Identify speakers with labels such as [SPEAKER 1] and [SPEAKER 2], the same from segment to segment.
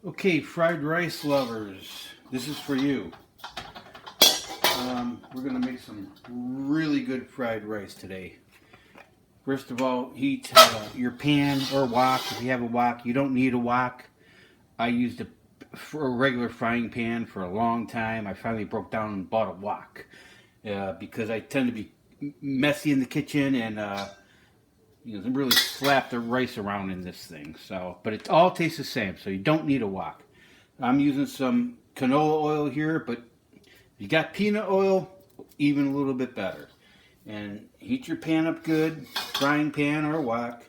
[SPEAKER 1] Okay, fried rice lovers, this is for you. We're gonna make some really good fried rice today. First of all, heat your pan or wok. If you have a wok, you don't need a wok. I used for a regular frying pan for a long time. I finally broke down and bought a wok because I tend to be messy in the kitchen and really slap the rice around in this thing. So, but it all tastes the same, so you don't need a wok. I'm using some canola oil here, but if you got peanut oil, even a little bit better. And heat your pan up good, frying pan or wok.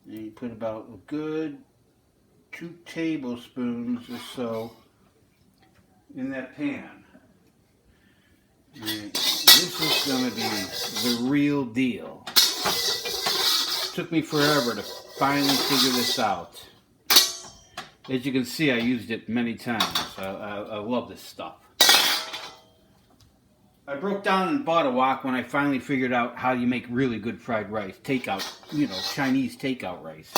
[SPEAKER 1] And you put about a good 2 tablespoons or so in that pan. And this is going to be the real deal. It took me forever to finally figure this out. As you can see, I used it many times. I love this stuff. I broke down and bought a wok when I finally figured out how you make really good fried rice. Takeout, Chinese takeout rice.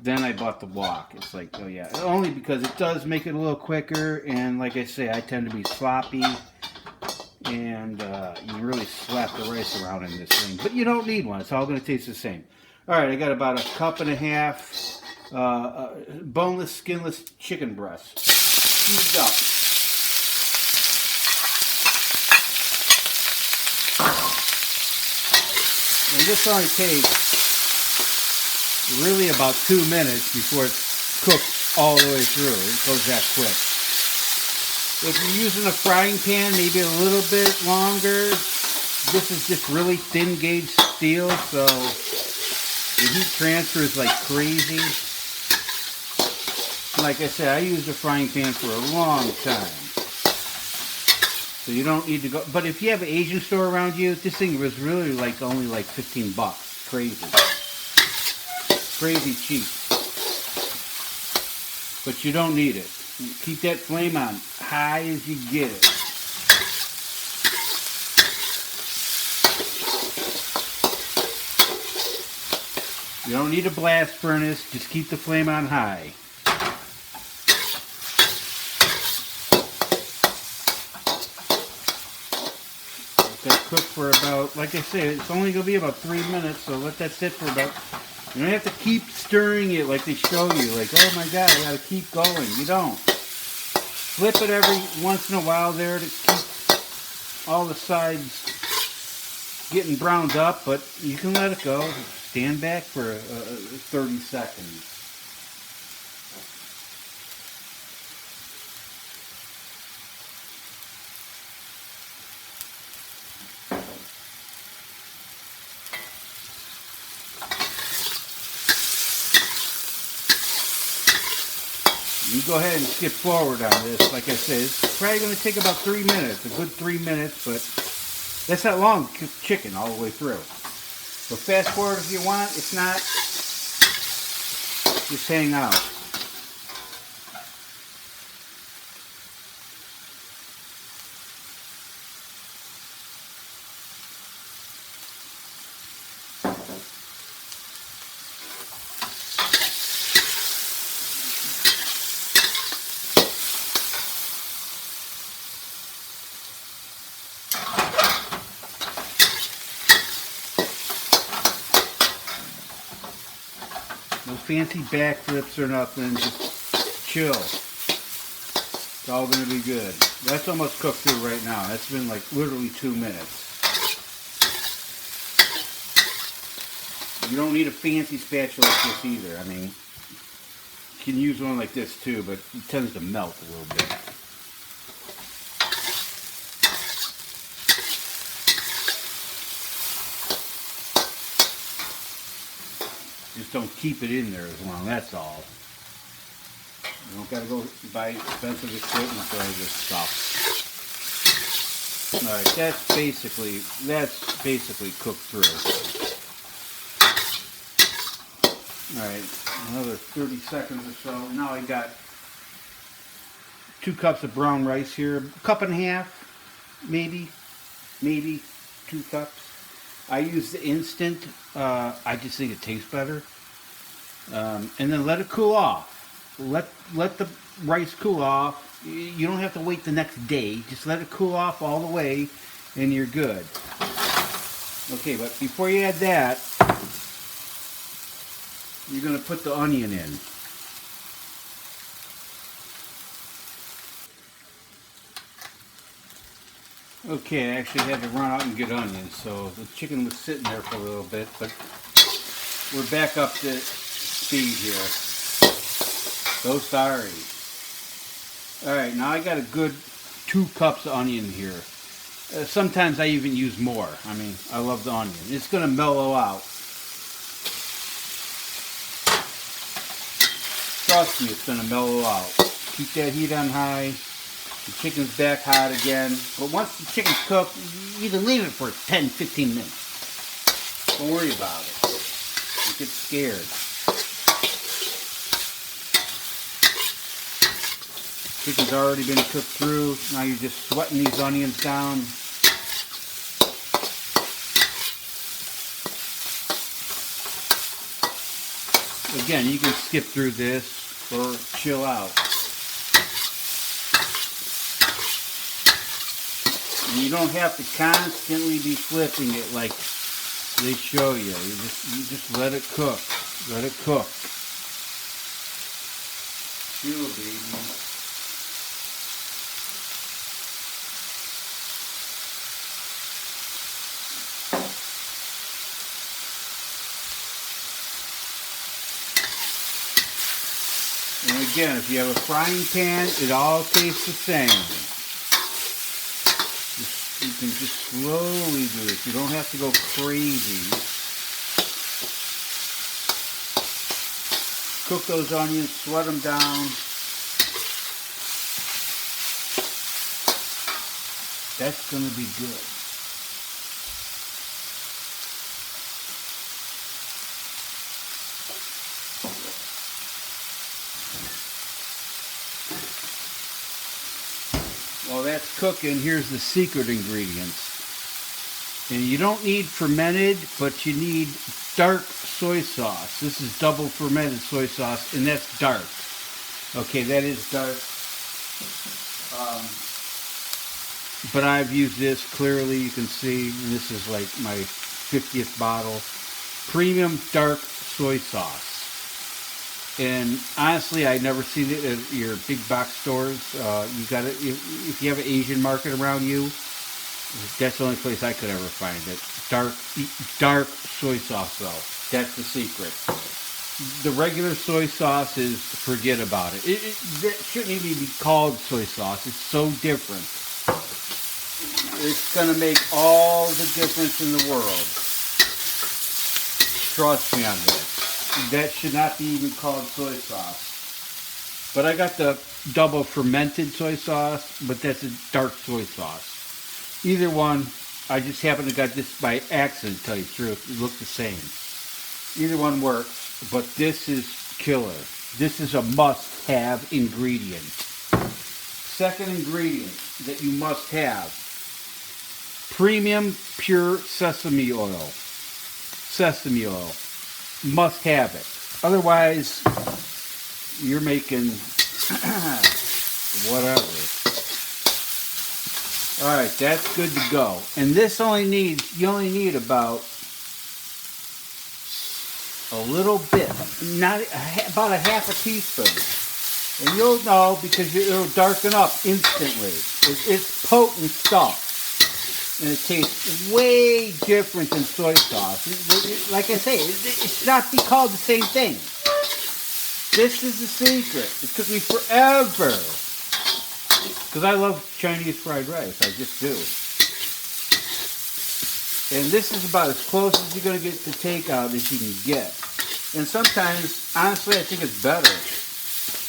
[SPEAKER 1] Then I bought the wok. It's like, oh yeah. Only because it does make it a little quicker. And like I say, I tend to be sloppy. And you really slap the rice around in this thing. But you don't need one. It's all going to taste the same. Alright, I got about a cup and a half boneless, skinless chicken breast. Cubed up. And this only takes really about 2 minutes before it's cooked all the way through. It goes that quick. If you're using a frying pan, maybe a little bit longer. This is just really thin gauge steel, so the heat transfers like crazy. Like I said, I used a frying pan for a long time. So you don't need to go. But if you have an Asian store around you, this thing was really only like $15. Crazy. Crazy cheap. But you don't need it. Keep that flame on high as you get it. You don't need a blast furnace, just keep the flame on high. Let that cook for about, like I said, it's only going to be about 3 minutes, so let that sit for about, you don't have to keep stirring it like they show you, like, oh my god, I got to keep going. You don't. Flip it every once in a while there to keep all the sides getting browned up, but you can let it go. Stand back for 30 seconds. You go ahead and skip forward on this. Like I said, it's probably going to take about 3 minutes, a good 3 minutes, but that's not long to cook chicken all the way through. So fast forward if you want. If not, just hang out. No fancy backflips or nothing. Just chill. It's all going to be good. That's almost cooked through right now. That's been like literally 2 minutes. You don't need a fancy spatula like this either. I mean, you can use one like this too, but it tends to melt a little bit. Just don't keep it in there as long, that's all. You don't gotta go buy expensive equipment for all this stuff. Alright, that's basically cooked through. Alright, another 30 seconds or so. Now I got 2 cups of brown rice here, a cup and a half, maybe 2 cups. I use the instant. I just think it tastes better. And then let it cool off. let the rice cool off. You don't have to wait the next day. Just let it cool off all the way, and you're good. Okay, but before you add that, you're going to put the onion in. Okay, I actually had to run out and get onions, so the chicken was sitting there for a little bit, but we're back up to speed here. So sorry. Alright, now I got a good 2 cups of onion here. Sometimes I even use more. I mean, I love the onion. It's going to mellow out. Trust me, it's going to mellow out. Keep that heat on high. The chicken's back hot again. But once the chicken's cooked, you can leave it for 10-15 minutes. Don't worry about it. Don't get scared. Chicken's already been cooked through. Now you're just sweating these onions down. Again, you can skip through this or chill out. And you don't have to constantly be flipping it like they show you. You just let it cook. Let it cook. Chill, baby. And again, if you have a frying pan, it all tastes the same. You can just slowly do it. You don't have to go crazy. Cook those onions, sweat them down. That's going to be good. While that's cooking, here's the secret ingredients. And you don't need fermented, but you need dark soy sauce. This is double fermented soy sauce, and that's dark. Okay, that is dark. But I've used this, clearly you can see, and this is like my 50th bottle. Premium dark soy sauce. And honestly, I've never seen it at your big box stores. You got it if you have an Asian market around you. That's the only place I could ever find it. Dark soy sauce, though. That's the secret. The regular soy sauce is forget about it. That shouldn't even be called soy sauce. It's so different. It's going to make all the difference in the world. Trust me on this. That should not be even called soy sauce. But I got the double fermented soy sauce, but that's a dark soy sauce. Either one, I just happen to got this by accident, to tell you the truth. It looked the same. Either one works, but this is killer. This is a must-have ingredient. Second ingredient that you must have. Premium pure sesame oil. Sesame oil. Must have it. Otherwise, you're making whatever. Alright, that's good to go. And this you only need about a little bit, about a half a teaspoon. And you'll know because it'll darken up instantly. It's potent stuff. And it tastes way different than soy sauce. Like I say, it should not be called the same thing. This is the secret. It took me forever. Because I love Chinese fried rice. I just do. And this is about as close as you're going to get to takeout as you can get. And sometimes, honestly, I think it's better.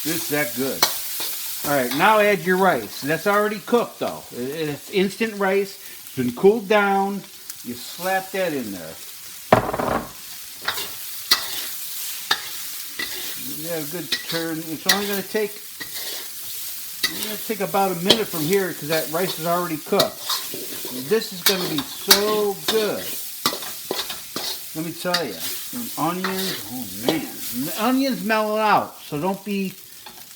[SPEAKER 1] It's that good. Alright, now add your rice. That's already cooked, though. It's instant rice. It's been cooled down. You slap that in there. You have a good turn. It's only going to take about a minute from here because that rice is already cooked. This is going to be so good. Let me tell you, onions. Oh man, the onions mellow out, so don't be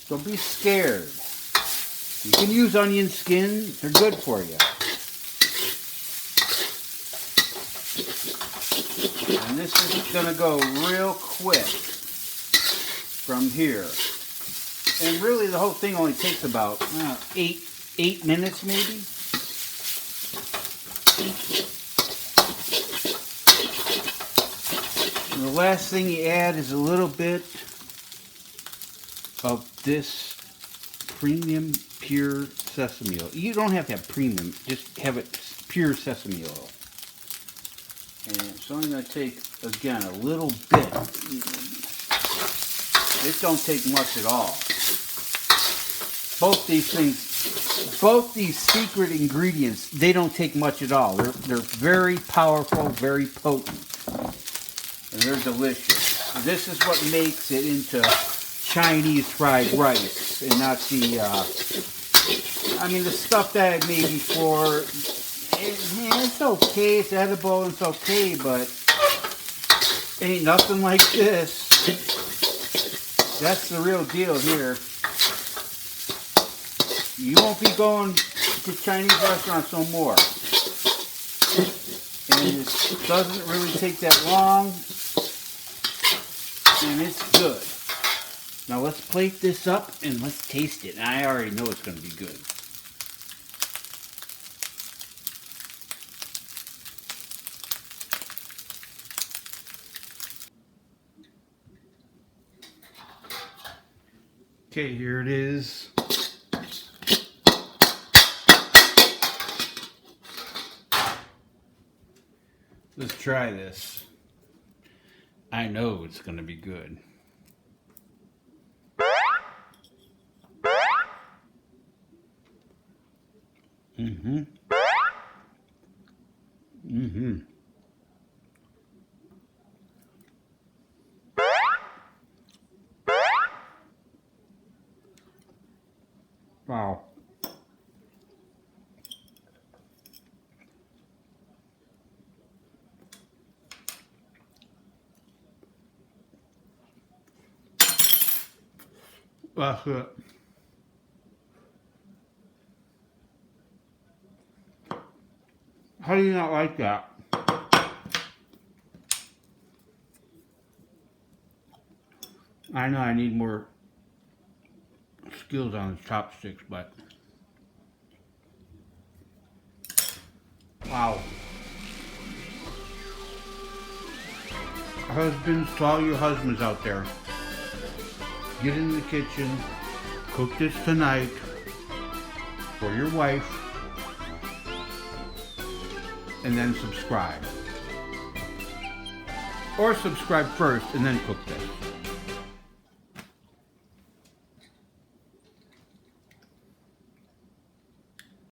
[SPEAKER 1] Don't be scared. You can use onion skin. They're good for you. And this is going to go real quick from here. And really the whole thing only takes about 8 minutes maybe. And the last thing you add is a little bit of this premium pure sesame oil. You don't have to have premium, just have it pure sesame oil. And it's only going to take, again, a little bit. It don't take much at all. Both these things, both these secret ingredients, they don't take much at all. They're very powerful, very potent. And they're delicious. This is what makes it into Chinese fried rice and not the, I mean, the stuff that I made before, it's okay, it's edible and it's okay, but ain't nothing like this. That's the real deal here. You won't be going to Chinese restaurants no more. And it doesn't really take that long. And it's good. Now let's plate this up and let's taste it. I already know it's going to be good. Okay, here it is. Let's try this. I know it's going to be good. Mm-hmm. Mm-hmm. Wow. That's it. How do you not like that? I know I need more skills on the chopsticks, but wow. Husbands, to all your husbands out there, get in the kitchen, cook this tonight for your wife, and then subscribe. Or subscribe first and then cook this.